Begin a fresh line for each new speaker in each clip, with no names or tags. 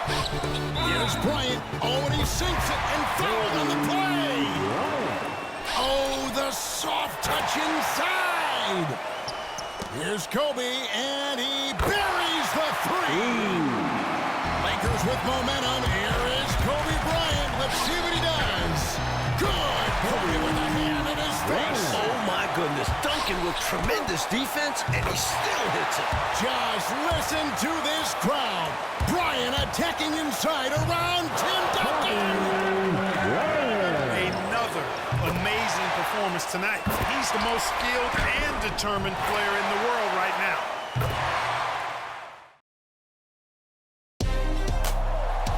Here's Bryant. Oh, and he sinks it and fouled on the play. Oh, the soft touch inside. Here's Kobe, and he buries the three. Lakers with momentum. Here is Kobe Bryant. Let's see what he does. Good. Kobe with a hand in his face.
Oh, my goodness. Duncan with tremendous defense, and he still hits it.
Just listen to this crowd. Bryant attacking inside around Tim Duncan.
Another amazing performance tonight. He's the most skilled and determined player in the world right now.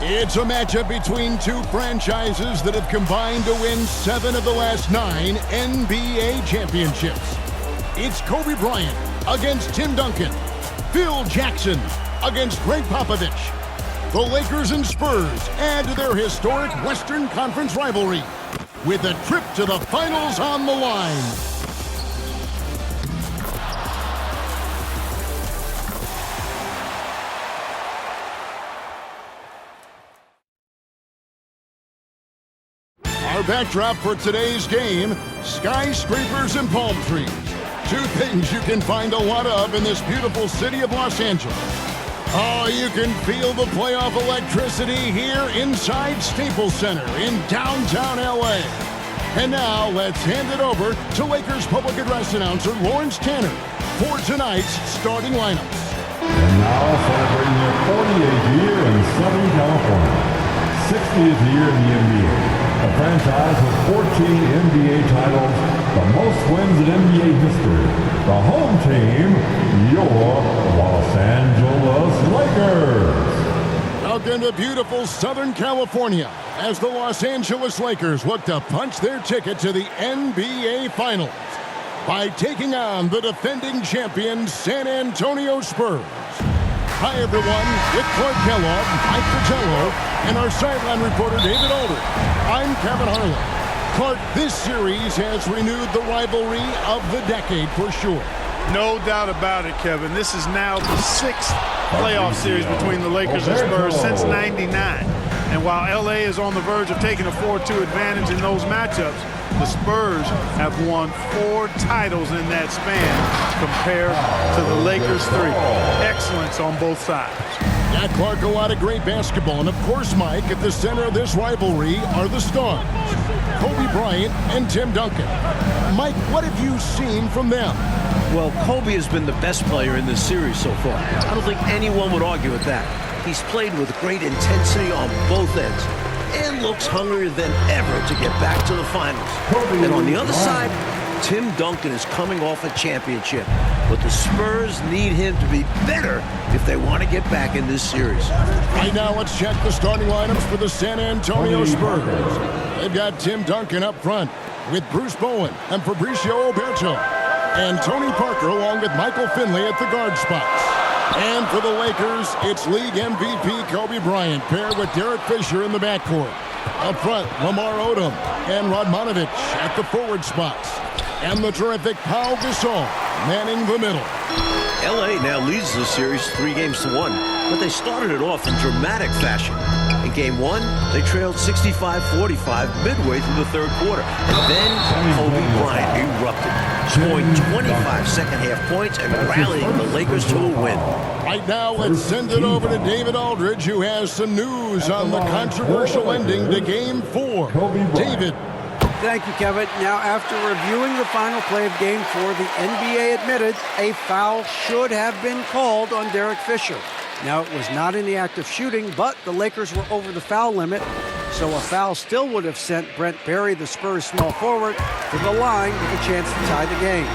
It's a matchup between two franchises that have combined to win 7 of the last 9 NBA championships. It's Kobe Bryant against Tim Duncan. Phil Jackson against Greg Popovich. The Lakers and Spurs add to their historic Western Conference rivalry with a trip to the finals on the line. Our backdrop for today's game, skyscrapers and palm trees. Two things you can find a lot of in this beautiful city of Los Angeles. Oh, you can feel the playoff electricity here inside Staples Center in downtown LA. And now let's hand it over to Lakers public address announcer Lawrence Tanner for tonight's starting lineups.
And now celebrating their 48th year in Southern California, 60th year in the NBA. A franchise with 14 NBA titles, the most wins in NBA history. The home team, your Los Angeles Lakers.
Welcome to beautiful Southern California as the Los Angeles Lakers look to punch their ticket to the NBA Finals by taking on the defending champions San Antonio Spurs. Hi, everyone. With Clark Kellogg, Mike Fratello, and our sideline reporter, David Aldridge. I'm Kevin Harlan. Clark, this series has renewed the rivalry of the decade for sure.
No doubt about it, Kevin. This is now the 6th playoff series between the Lakers and Spurs since '99. And while LA is on the verge of taking a 4-2 advantage in those matchups, the Spurs have won 4 titles in that span compared to the Lakers 3. Excellence on both sides.
Yeah, Clark, a lot of great basketball. And of course, Mike, at the center of this rivalry are the stars, Kobe Bryant and Tim Duncan. Mike, what have you seen from them?
Well, Kobe has been the best player in this series so far. I don't think anyone would argue with that. He's played with great intensity on both ends and looks hungrier than ever to get back to the finals. And on the other side, Tim Duncan is coming off a championship, but the Spurs need him to be better if they want to get back in this series.
Right now, let's check the starting lineups for the San Antonio Spurs. They've got Tim Duncan up front with Bruce Bowen and Fabricio Oberto, and Tony Parker along with Michael Finley at the guard spots. And for the Lakers, it's league MVP Kobe Bryant paired with Derek Fisher in the backcourt. Up front, Lamar Odom and Radmanovic at the forward spots. And the terrific Pau Gasol manning the middle.
LA now leads the series 3-1, but they started it off in dramatic fashion. In Game 1, they trailed 65-45 midway through the third quarter. And then Kobe Bryant erupted, scoring 25 second-half points and rallying the Lakers to a win.
Right now, let's send it over to David Aldridge, who has some news on the controversial ending to Game 4. David.
Thank you, Kevin. Now, after reviewing the final play of Game 4, the NBA admitted a foul should have been called on Derek Fisher. Now, it was not in the act of shooting, but the Lakers were over the foul limit, so a foul still would have sent Brent Berry, the Spurs small forward, to the line with a chance to tie the game.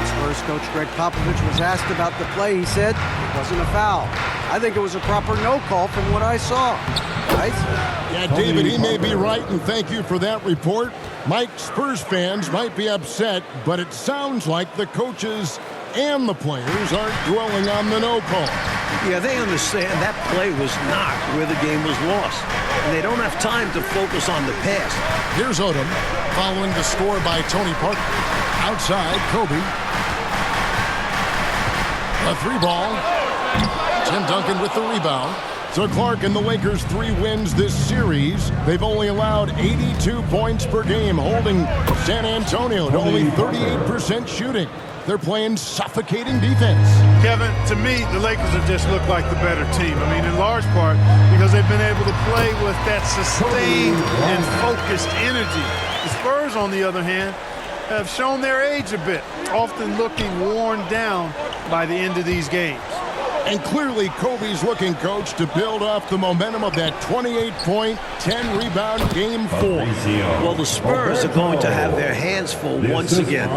Spurs coach Greg Popovich was asked about the play. He said it wasn't a foul. I think it was a proper no call from what I saw. Right?
Yeah, David, he may be right, and thank you for that report. Mike, Spurs fans might be upset, but it sounds like the coaches and the players aren't dwelling on the no call.
Yeah, they understand that play was not where the game was lost. And they don't have time to focus on the pass.
Here's Odom following the score by Tony Parker. Outside, Kobe. A 3 ball. Tim Duncan with the rebound. So Clark and the Lakers' 3 wins this series. They've only allowed 82 points per game, holding San Antonio to only 38% shooting. They're playing suffocating defense.
Kevin, to me, the Lakers have just looked like the better team. I mean, in large part because they've been able to play with that sustained and focused energy. The Spurs, on the other hand, have shown their age a bit, often looking worn down by the end of these games.
And clearly, Kobe's looking, coach, to build off the momentum of that 28-point, 10-rebound Game 4.
Well, the Spurs are going to have their hands full once again.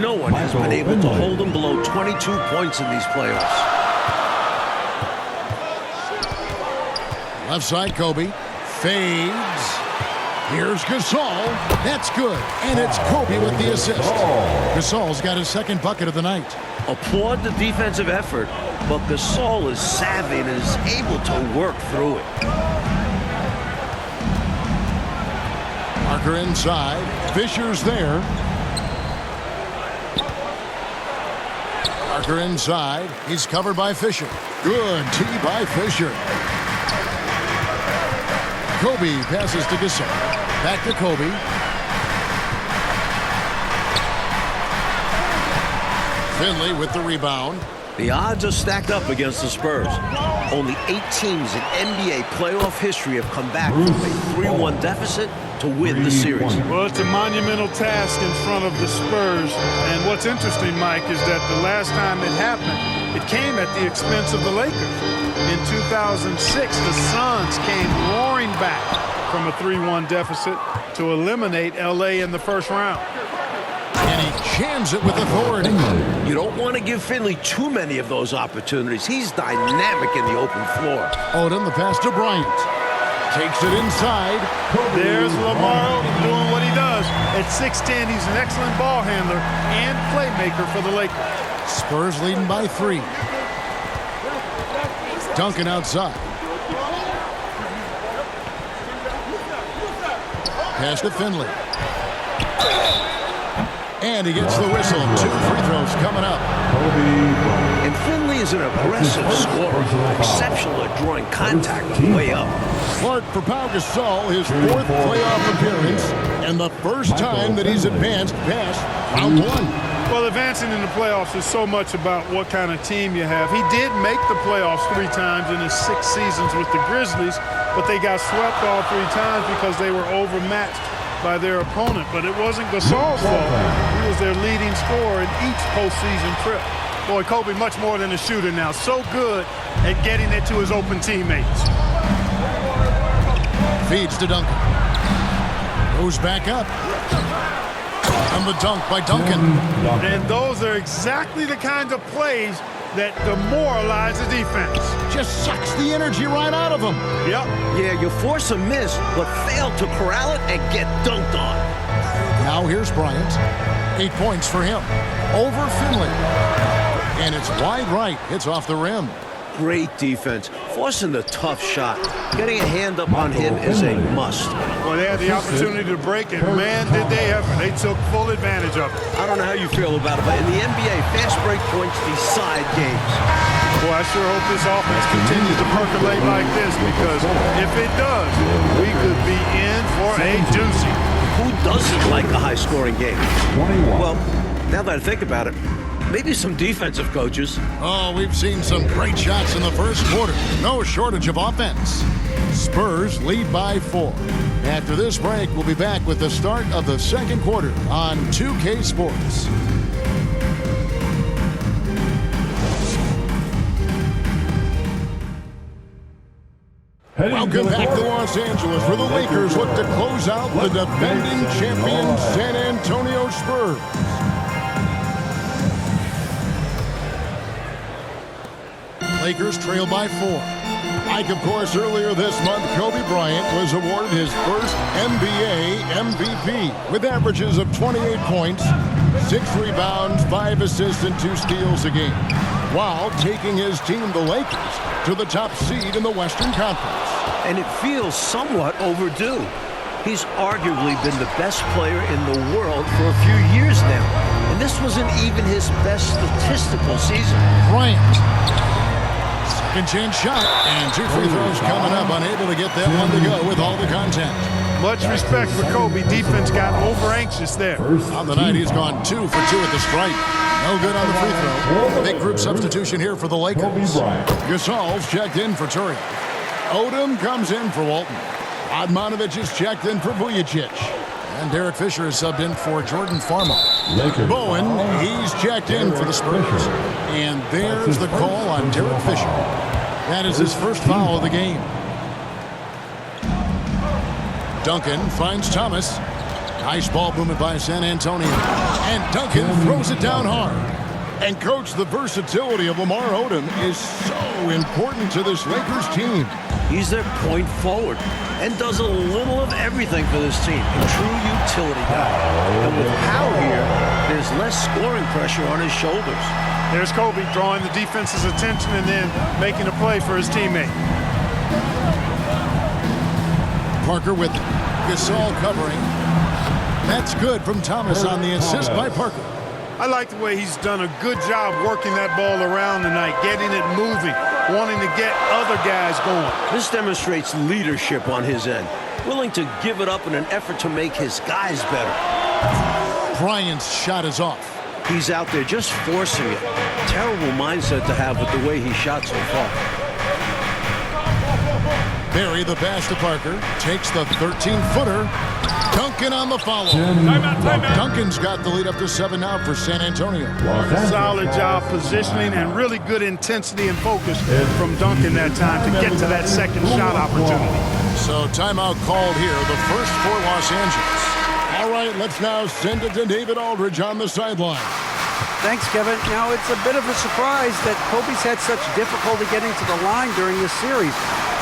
No one has been able to hold them below 22 points in these playoffs.
Left side, Kobe. Fades. Here's Gasol. That's good. And it's Kobe with the assist. Gasol's got his second bucket of the night.
Applaud the defensive effort, but Gasol is savvy and is able to work through it.
Parker inside. Fisher's there. Parker inside. He's covered by Fisher. Good tee by Fisher. Kobe passes to Gasol. Back to Kobe. Finley with the rebound.
The odds are stacked up against the Spurs. Only 8 teams in NBA playoff history have come back from a 3-1 deficit to win the series.
Well, it's a monumental task in front of the Spurs. And what's interesting, Mike, is that the last time it happened, it came at the expense of the Lakers. In 2006, the Suns came roaring back from a 3-1 deficit to eliminate LA in the first round.
And he jams it with authority.
You don't want to give Finley too many of those opportunities. He's dynamic in the open floor.
Odom, the pass to Bryant. Takes it inside.
There's Lamar doing what he does. At 6'10", he's an excellent ball handler and playmaker for the Lakers.
Spurs leading by 3. Duncan outside. Pass to Finley. And he gets the whistle. 2 free throws coming up.
And Finley is an aggressive scorer, exceptional at drawing contact on the way up.
Clark for Pau Gasol, his 4th playoff appearance, and the first time that he's advanced past round 1.
Well, advancing in the playoffs is so much about what kind of team you have. He did make the playoffs 3 times in his 6 seasons with the Grizzlies, but they got swept all 3 times because they were overmatched by their opponent. But it wasn't Gasol's fault. He was their leading scorer in each postseason trip. Boy, Kobe much more than a shooter now. So good at getting it to his open teammates.
Feeds to Duncan. Goes back up. And the dunk by Duncan.
And those are exactly the kinds of plays that demoralize the defense.
Just sucks the energy right out of him.
Yep.
Yeah, you force a miss, but fail to corral it and get dunked on.
Now here's Bryant. 8 points for him. Over Finley. And it's wide right. It's off the rim.
Great defense, forcing the tough shot. Getting a hand up on him is a must.
Well, they had the opportunity to break it. Man, did they ever. They took full advantage of it.
I don't know how you feel about it, but in the NBA, fast break points decide games.
Boy, I sure hope this offense continues to percolate like this, because if it does, we could be in for a doozy.
Who doesn't like a high-scoring game?
21.
Well, now that I think about it, maybe some defensive coaches.
Oh, we've seen some great shots in the first quarter. No shortage of offense. Spurs lead by 4. After this break, we'll be back with the start of the second quarter on 2K Sports. Welcome back to Los Angeles, where the Lakers look to close out the defending champion San Antonio Spurs. Lakers trail by 4. Like, of course, earlier this month, Kobe Bryant was awarded his first NBA MVP with averages of 28 points, 6 rebounds, 5 assists, and 2 steals a game, while taking his team, the Lakers, to the top seed in the Western Conference.
And it feels somewhat overdue. He's arguably been the best player in the world for a few years now. And this wasn't even his best statistical season.
Bryant Second chance shot, and 2 free throws coming up, unable to get that one to go with all the contact.
Much respect for Kobe. Defense got over anxious there.
On the night, he's gone 2 for 2 at the stripe. No good on the free throw. Big group substitution here for the Lakers. Gasol's checked in for Turri. Odom comes in for Walton. Admanovic is checked in for Vujacic. And Derek Fisher is subbed in for Jordan Farmer. Bowen, he's checked in for the Spurs. And there's the call on Derek Fisher. That is his first foul of the game. Duncan finds Thomas. Nice ball movement by San Antonio. And Duncan throws it down hard. And, Coach, the versatility of Lamar Odom is so important to this Lakers team.
He's their point forward and does a little of everything for this team. A true utility guy. And with power here, there's less scoring pressure on his shoulders.
There's Kobe drawing the defense's attention and then making a play for his teammate.
Parker with Gasol covering. That's good from Thomas on the assist by Parker.
I like the way he's done a good job working that ball around tonight, getting it moving, wanting to get other guys going.
This demonstrates leadership on his end, willing to give it up in an effort to make his guys better.
Bryant's shot is off.
He's out there just forcing it. Terrible mindset to have with the way he shot so far.
Barry, the pass to Parker, takes the 13-footer. Duncan on the follow.
Timeout.
Duncan's got the lead up to 7 now for San Antonio.
Solid job positioning and really good intensity and focus from Duncan that time to get to that second shot opportunity.
So timeout called here, the first for Los Angeles. All right, let's now send it to David Aldridge on the sideline.
Thanks, Kevin. Now, it's a bit of a surprise that Kobe's had such difficulty getting to the line during this series.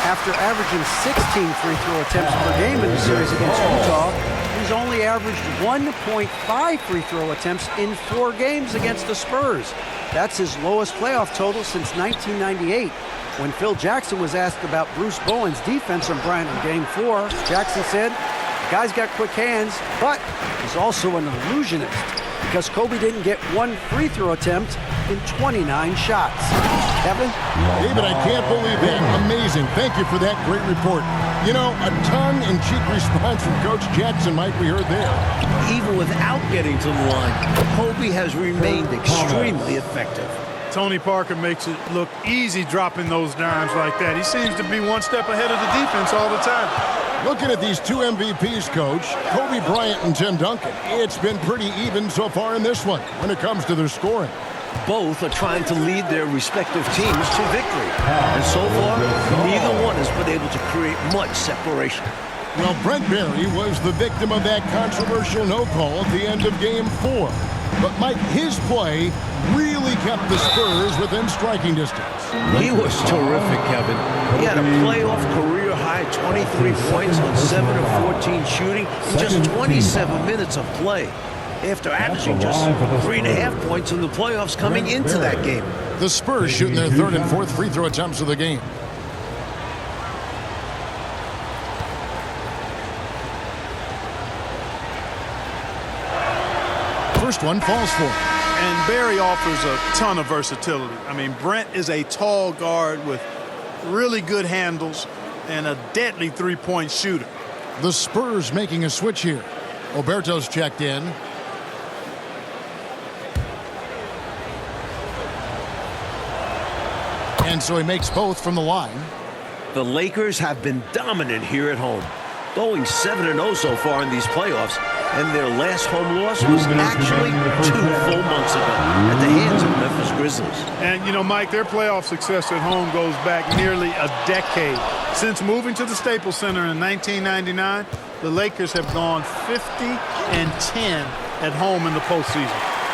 After averaging 16 free throw attempts per game in the series against Utah, he's only averaged 1.5 free throw attempts in 4 games against the Spurs. That's his lowest playoff total since 1998. When Phil Jackson was asked about Bruce Bowen's defense on Bryant in Game 4, Jackson said, "The guy's got quick hands, but he's also an illusionist," because Kobe didn't get 1 free throw attempt in 29 shots. Kevin?
David, I can't believe that. Amazing. Thank you for that great report. You know, a tongue-in-cheek response from Coach Jackson, Mike, we heard there.
Even without getting to the line, Kobe has remained extremely effective.
Tony Parker makes it look easy dropping those dimes like that. He seems to be one step ahead of the defense all the time.
Looking at these 2 MVPs, Coach, Kobe Bryant and Tim Duncan, it's been pretty even so far in this one when it comes to their scoring.
Both are trying to lead their respective teams to victory. And so far, neither one has been able to create much separation.
Well, Brent Barry was the victim of that controversial no call at the end of Game 4. But, Mike, his play really kept the Spurs within striking distance.
He was terrific, Kevin. He had a playoff career-high 23 points on 7 of 14 shooting in just 27 minutes of play, after averaging just 3.5 points in the playoffs coming into that game.
The Spurs shooting their 3rd and 4th free throw attempts of the game. First one falls for him.
And Barry offers a ton of versatility. I mean, Brent is a tall guard with really good handles and a deadly three-point shooter.
The Spurs making a switch here. Oberto's checked in. And so he makes both from the line.
The Lakers have been dominant here at home, going 7-0 so far in these playoffs, and their last home loss was actually 2 full months ago at the hands of Memphis Grizzlies.
And, you know, Mike, their playoff success at home goes back nearly a decade. Since moving to the Staples Center in 1999, the Lakers have gone 50-10 at home in the postseason.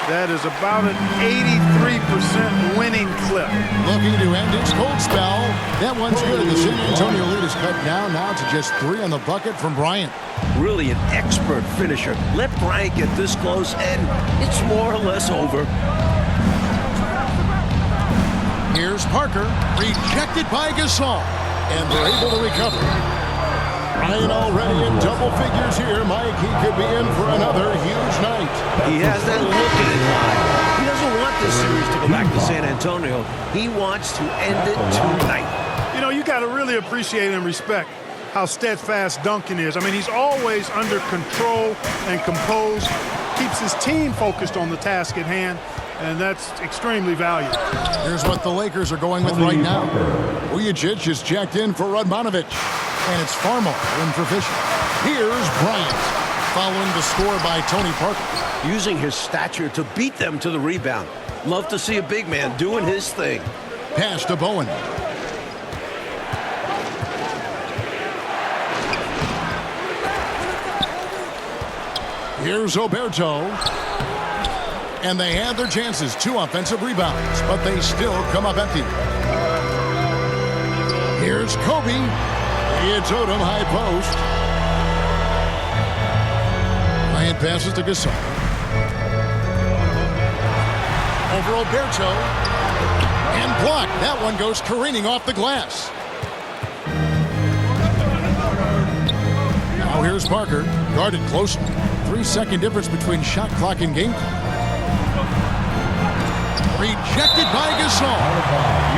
That is about an 83% winning clip.
Looking to end its cold spell. That one's good. The San Antonio lead is cut down now to just 3 on the bucket from Bryant.
Really an expert finisher. Let Bryant get this close, and it's more or less over.
Here's Parker, rejected by Gasol, and they're able to recover. Ryan already in double figures here, Mike. He could be in for another huge night.
He has that look in his eye. He doesn't want this series to go back to San Antonio. He wants to end it tonight.
You know, you got to really appreciate and respect how steadfast Duncan is. I mean, he's always under control and composed, keeps his team focused on the task at hand, and that's extremely valuable.
Here's what the Lakers are going with right now. Vujacic is checked in for Radmanovic, and it's Farmer in for Fisher. Here's Bryant, following the score by Tony Parker.
Using his stature to beat them to the rebound. Love to see a big man doing his thing.
Pass to Bowen. Here's Oberto. And they had their chances. 2 offensive rebounds, but they still come up empty. Here's Kobe. It's Odom, high post. Bryant passes to Gasol. Over Oberto. And blocked. That one goes careening off the glass. Now here's Parker. Guarded closely. 3-second difference between shot clock and game clock. Rejected by Gasol.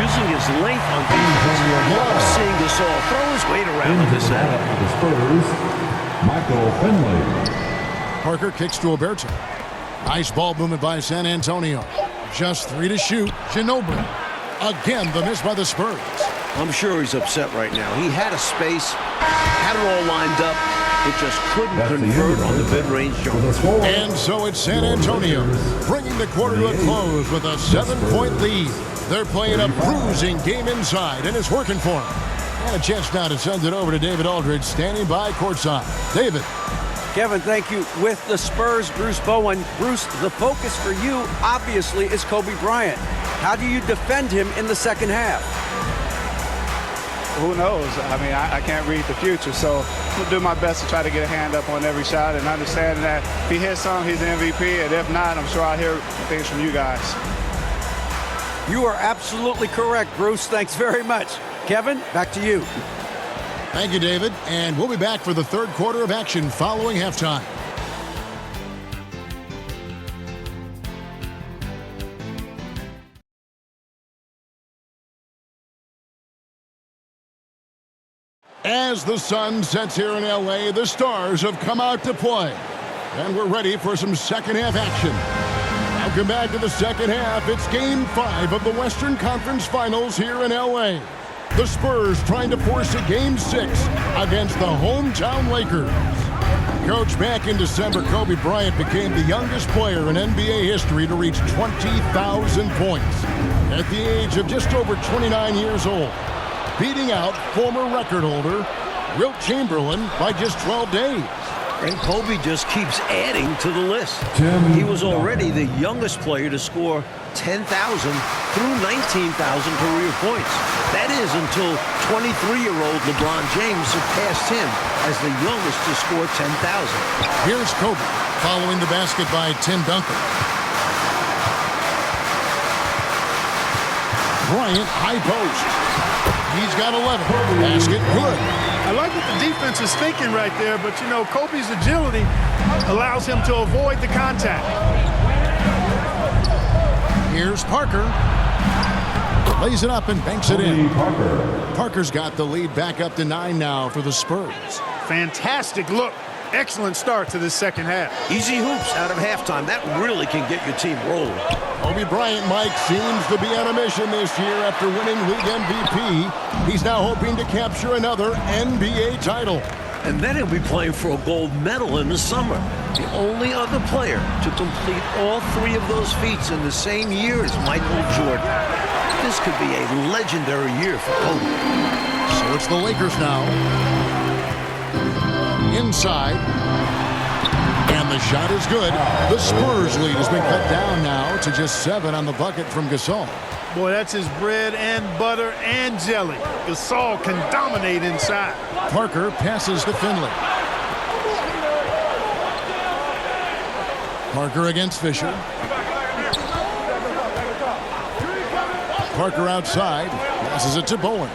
Using his length on defense. Love seeing Gasol throw his weight around on this end.
The Spurs, Michael Finley.
Parker kicks to Oberto. Nice ball movement by San Antonio. Just 3 to shoot. Ginobili. Again, the miss by the Spurs.
I'm sure he's upset right now. He had a space, had it all lined up. It just couldn't convert on the mid-range jumper.
And so it's San Antonio, bringing the quarter to a close with a 7-point lead. They're playing a bruising game inside, and it's working for them. And a chance now to send it over to David Aldridge, standing by courtside. David.
Kevin, thank you. With the Spurs, Bruce Bowen. Bruce, the focus for you, obviously, is Kobe Bryant. How do you defend him in the second half?
Who knows? I mean, I can't read the future, so I'll do my best to try to get a hand up on every shot and understand that if he hits some, he's the MVP, and if not, I'm sure I'll hear things from you guys.
You are absolutely correct, Bruce. Thanks very much. Kevin, back to you.
Thank you, David. And we'll be back for the third quarter of action following halftime. As the sun sets here in LA, the Stars have come out to play. And we're ready for some second half action. Welcome back to the second half. It's Game 5 of the Western Conference Finals here in LA. The Spurs trying to force a Game 6 against the hometown Lakers. Coach, back in December, Kobe Bryant became the youngest player in NBA history to reach 20,000 points at the age of just over 29 years old, beating out former record holder Wilt Chamberlain by just 12 days.
And Kobe just keeps adding to the list. He was already the youngest player to score 10,000 through 19,000 career points. That is until 23-year-old LeBron James surpassed him as the youngest to score 10,000.
Here's Kobe following the basket by Tim Duncan. Bryant, high post. He's got 11. Basket good.
I like what the defense is thinking right there, but, you know, Kobe's agility allows him to avoid the contact.
Here's Parker. Lays it up and banks it in. Parker's got the lead back up to 9 now for the Spurs.
Fantastic look. Excellent start to this second half.
Easy hoops out of halftime. That really can get your team rolling.
Kobe Bryant, Mike, seems to be on a mission this year after winning league MVP. He's now hoping to capture another NBA title.
And then he'll be playing for a gold medal in the summer. The only other player to complete all 3 of those feats in the same year as Michael Jordan. This could be a legendary year for Kobe.
So it's the Lakers now. Inside. And the shot is good. The Spurs lead has been cut down now to just 7 on the bucket from Gasol.
Boy, that's his bread and butter and jelly. Gasol can dominate inside.
Parker passes to Finley. Parker against Fisher. Parker outside. Passes it to Bowen.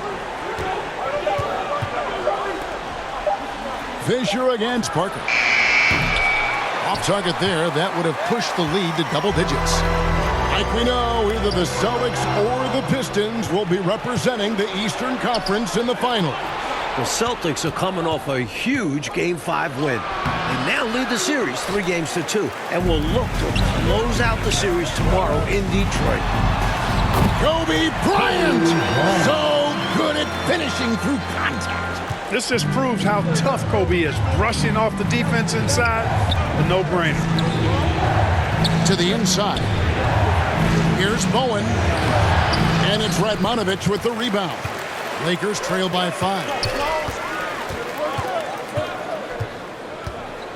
Fisher against Parker. Off target there. That would have pushed the lead to double digits. Like we know, either the Celtics or the Pistons will be representing the Eastern Conference in the final.
The Celtics are coming off a huge Game 5 win. They now lead the series 3-2 and will look to close out the series tomorrow in Detroit.
Kobe Bryant, so good at finishing through contact.
This just proves how tough Kobe is. Brushing off the defense inside, a no-brainer.
To the inside. Here's Bowen. And it's Radmanovich with the rebound. Lakers trail by 5.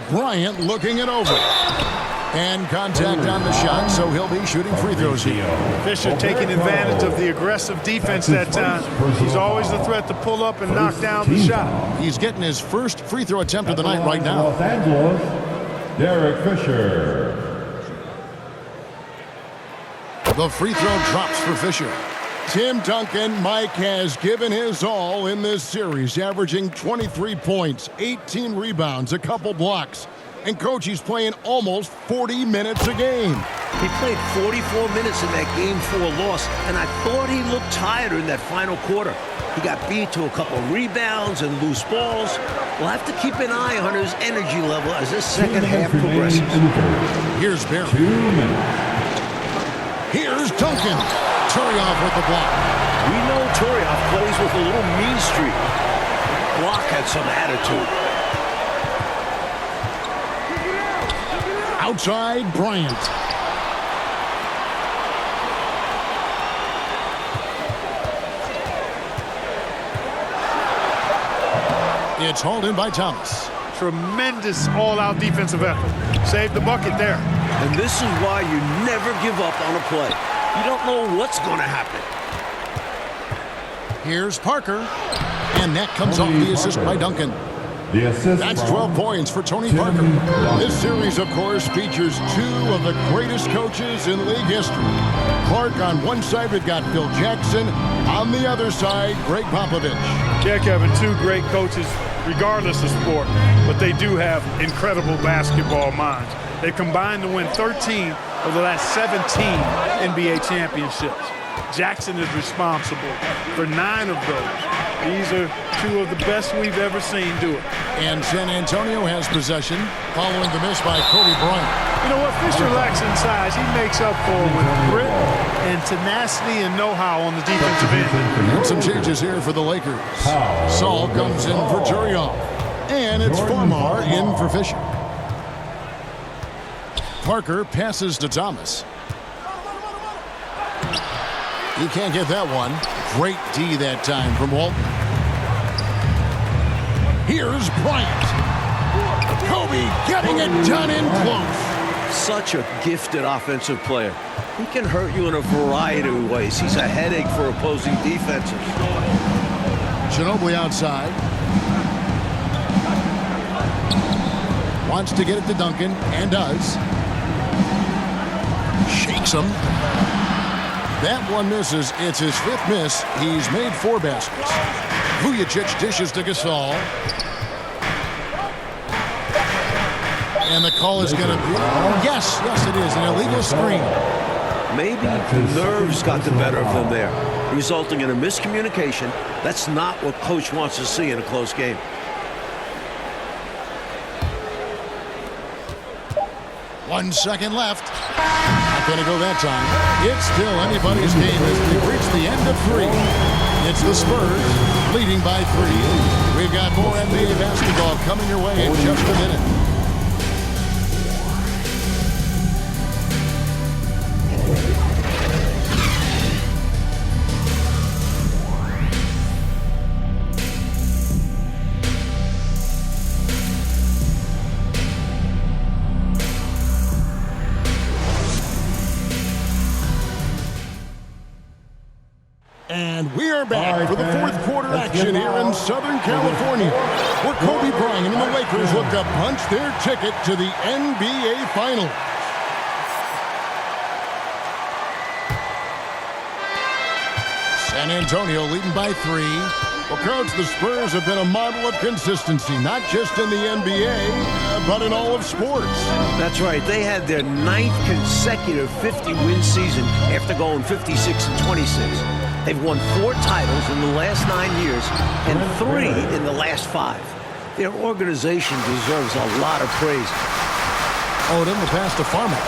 Bryant looking it over. And contact on the shot, so he'll be shooting free throws here.
Fisher taking advantage of the aggressive defense that time. He's always a threat to pull up and knock down the shot.
He's getting his first free throw attempt of the night right now.
Los Angeles, Derek Fisher.
The free throw drops for Fisher. Tim Duncan, Mike, has given his all in this series, averaging 23 points, 18 rebounds, a couple blocks. And Coach, he's playing almost 40 minutes a game.
He played 44 minutes in that Game 4 loss, and I thought he looked tired in that final quarter. He got beat to a couple of rebounds and loose balls. We'll have to keep an eye on his energy level as this second half progresses.
Here's Barry.
2 minutes.
Here's Duncan. Turioff with the block.
We know Turioff plays with a little mean streak. Block had some attitude.
Outside, Bryant. It's hauled in by Thomas.
Tremendous all-out defensive effort. Saved the bucket there.
And this is why you never give up on a play. You don't know what's going to happen.
Here's Parker. And that comes off the assist by Duncan.
The assist.
That's 12 points for Tony Parker. This series, of course, features 2 of the greatest coaches in league history. Clark on one side, we've got Phil Jackson. On the other side, Greg Popovich.
Yeah, Kevin, 2 great coaches, regardless of sport, but they do have incredible basketball minds. They combined to win 13 of the last 17 NBA championships. Jackson is responsible for 9 of those. These are 2 of the best we've ever seen do it.
And San Antonio has possession following the miss by Kobe Bryant.
You know what Fisher lacks in size, he makes up for with grit and tenacity and know-how on the defensive end.
And some changes here for the Lakers. Saul comes in for Turioff. And it's Farmar in for Fisher. Parker passes to Thomas. He can't get that one. Great D that time from Walton. Here's Bryant. Kobe getting it done in close.
Such a gifted offensive player. He can hurt you in a variety of ways. He's a headache for opposing defenses.
Ginobili outside. Wants to get it to Duncan, and does. Shakes him. That one misses. It's his 5th miss. He's made 4 baskets. Vujicic dishes to Gasol. And the call is going to be... Yes, it is. An illegal screen.
Maybe nerves got the better of them there, resulting in a miscommunication. That's not what Coach wants to see in a close game.
One second left. Not going to go that time. It's still anybody's game as we've reached the end of 3. It's the Spurs leading by 3. We've got more NBA basketball coming your way in just a minute. And we are back for the 4th quarter action here in Southern California, where Kobe Bryant and the Lakers look to punch their ticket to the NBA Finals. San Antonio leading by 3. Well, Coach, the Spurs have been a model of consistency, not just in the NBA, but in all of sports.
That's right. They had their 9th consecutive 50-win season after going 56-26. They've won 4 titles in the last 9 years and 3 in the last 5. Their organization deserves a lot of praise.
Odom, the pass to Farmer.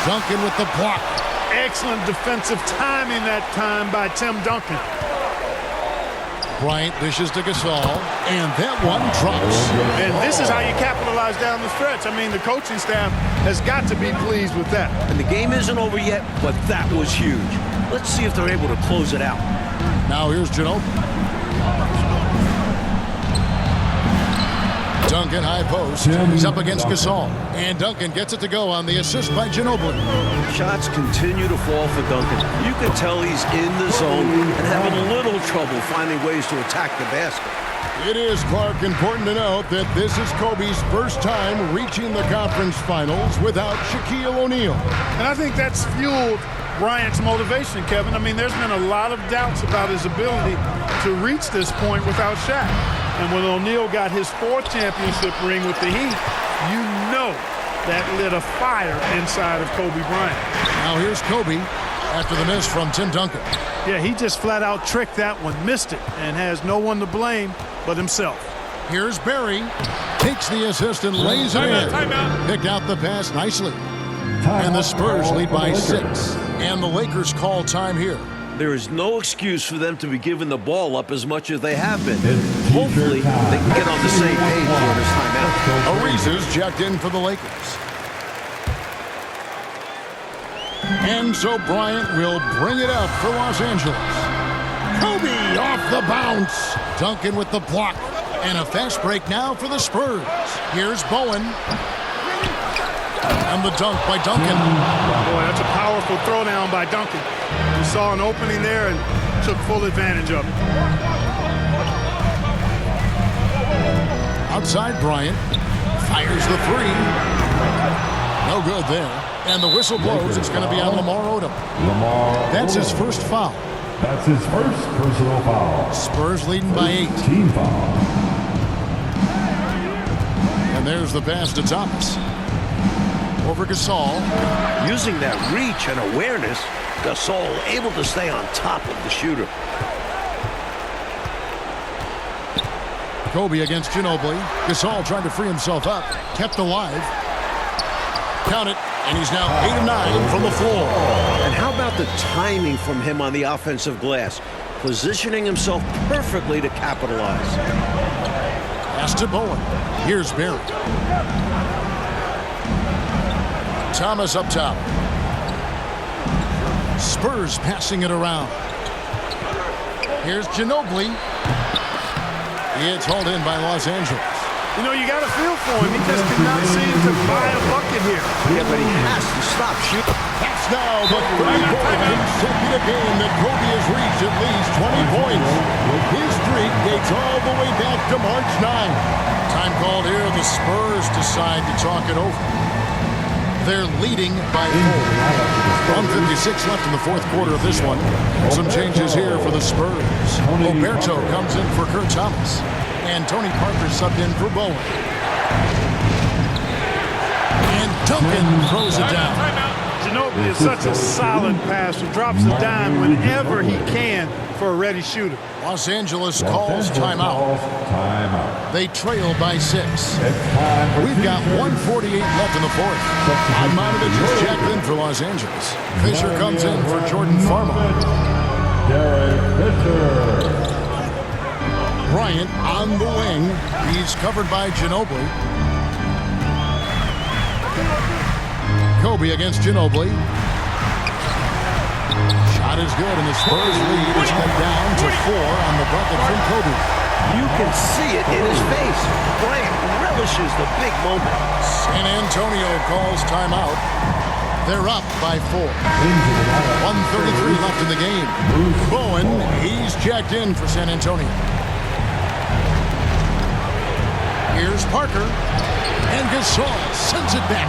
Duncan with the block.
Excellent defensive timing that time by Tim Duncan.
Bryant dishes to Gasol, and that one drops.
And this is how you capitalize down the stretch. I mean, the coaching staff has got to be pleased with that.
And the game isn't over yet, but that was huge. Let's see if they're able to close it out.
Now here's Ginobili. Duncan high post. He's up against Gasol. And Duncan gets it to go on the assist by Ginobili.
Shots continue to fall for Duncan. You can tell he's in the zone and having a little trouble finding ways to attack the basket.
It is, Clark, important to note that this is Kobe's first time reaching the conference finals without Shaquille O'Neal.
And I think that's fueled Bryant's motivation, Kevin. I mean, there's been a lot of doubts about his ability to reach this point without Shaq. And when O'Neal got his 4th championship ring with the Heat, you know that lit a fire inside of Kobe Bryant.
Now here's Kobe after the miss from Tim Duncan.
Yeah, he just flat out tricked that one, missed it, and has no one to blame but himself.
Here's Barry. Takes the assist and lays it in. Picked out the pass nicely. And the Spurs lead by 6. And the Lakers call time here.
There is no excuse for them to be giving the ball up as much as they have been. Hopefully, they can get on the same page for this timeout.
Ariza's checked in for the Lakers. And so Bryant will bring it up for Los Angeles. Kobe off the bounce. Duncan with the block. And a fast break now for the Spurs. Here's Bowen. And the dunk by Duncan.
Boy, that's a powerful throwdown by Duncan. He saw an opening there and took full advantage of it.
Outside Bryant. Fires the 3. No good there. And the whistle blows. It's going to be on Lamar Odom. That's his first foul.
That's his first personal foul.
Spurs leading by 8.
Team foul.
And there's the pass to Thomas. Over Gasol.
Using that reach and awareness, Gasol able to stay on top of the shooter.
Kobe against Ginobili. Gasol trying to free himself up. Kept alive. Count it. And he's now 8 of 9 from the floor.
And how about the timing from him on the offensive glass? Positioning himself perfectly to capitalize.
Pass to Bowen. Here's Barry. Thomas up top. Spurs passing it around. Here's Ginobili. It's hauled in by Los Angeles.
You know, you got to feel for him. He just cannot seem to buy a bucket here.
Yeah, but he has to stop shooting.
That's now the 34th consecutive game that Kobe has reached at least 20 points. His streak dates all the way back to March 9. Time called here. The Spurs decide to talk it over. They're leading by 4. 1:56 left in the fourth quarter of this one. Some changes here for the Spurs. Roberto comes in for Kurt Thomas. And Tony Parker subbed in for Bowen. And Duncan throws it down.
Ginobili is such a solid passer. Drops a dime whenever he can for a ready shooter.
Los Angeles calls timeout. They trail by 6. We've got 1:48 left in the fourth. Admonitovic just checked in for Los Angeles. Fisher comes in for Jordan Farmer.
Derek Fisher.
Bryant on the wing. He's covered by Ginobili. Kobe against Ginobili. Shot is good, and the Spurs lead is cut down to 4 on the bucket from Kobe.
You can see it in his face. Bryant relishes the big moment.
San Antonio calls timeout. They're up by 4. 1:33 left in the game. Bowen, he's checked in for San Antonio. Here's Parker. And Gasol sends it back.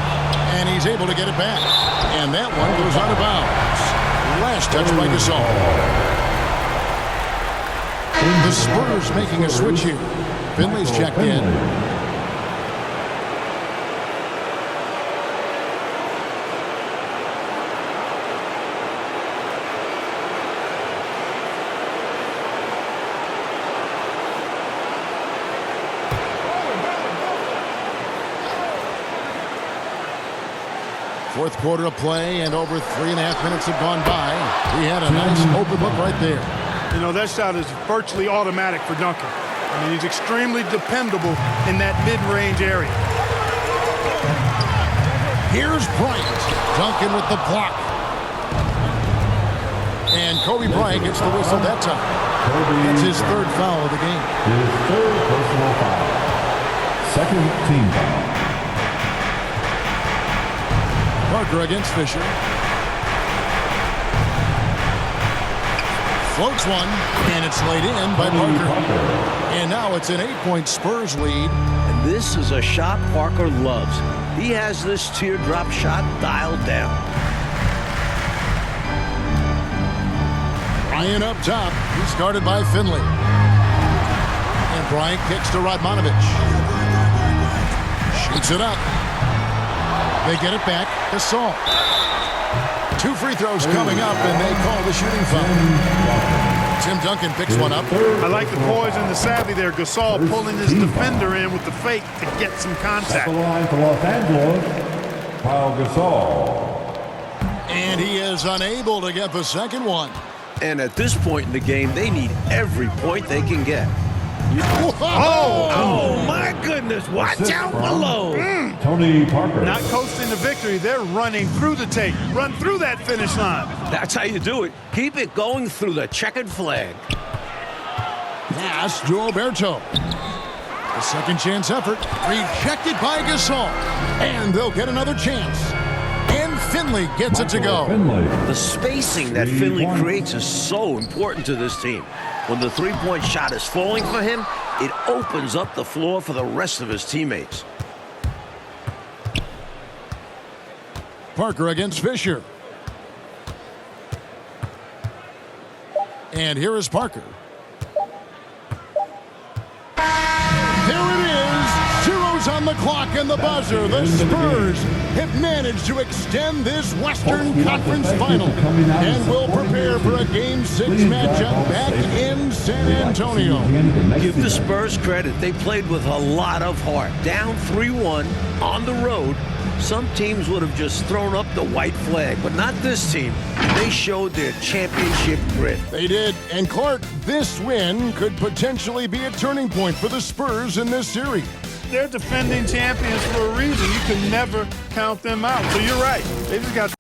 And he's able to get it back. And that one goes out of bounds. Last touch by Gasol. The Spurs making a switch here. Finley's checked in. Fourth quarter of play, and over 3.5 minutes have gone by. We had a nice open look right there.
You know, that shot is virtually automatic for Duncan. I mean, he's extremely dependable in that mid-range area.
Here's Bryant. Duncan with the block. And Kobe Bryant gets the whistle that time. That's his third foul of the game.
His third personal foul. Second team foul.
Parker against Fisher. Floats one, and it's laid in by Parker. And now it's an 8-point Spurs lead.
And this is a shot Parker loves. He has this teardrop shot dialed down.
Bryant up top. He's guarded by Finley. And Bryant kicks to Radmanovic. Shoots it up. They get it back. Gasol. 2 free throws coming up, and they call the shooting foul. Tim Duncan picks one up.
I like the poise and the savvy there. Gasol pulling his defender in with the fake to get some contact.
The line for Los Angeles, Pau Gasol.
And he is unable to get the second one.
And at this point in the game, they need every point they can get.
Oh,
my goodness. Watch out below.
Tony Parker.
Not coasting to victory. They're running through the tape. Run through that finish line.
That's how you do it. Keep it going through the checkered flag.
Pass to Alberto. A second chance effort. Rejected by Gasol. And they'll get another chance. And Finley gets it to go.
The spacing that Finley creates is so important to this team. When the three-point shot is falling for him, it opens up the floor for the rest of his teammates.
Parker against Fisher. And here is Parker. There it is. Zeros on the clock and the buzzer. The Spurs have managed to extend this Western Conference Final and will prepare for a Game 6 matchup back in San Antonio.
Give the Spurs credit. They played with a lot of heart. Down 3-1 on the road. Some teams would have just thrown up the white flag, but not this team. They showed their championship grit.
They did. And Clark, this win could potentially be a turning point for the Spurs in this series.
They're defending champions for a reason. You can never count them out. So you're right. They just got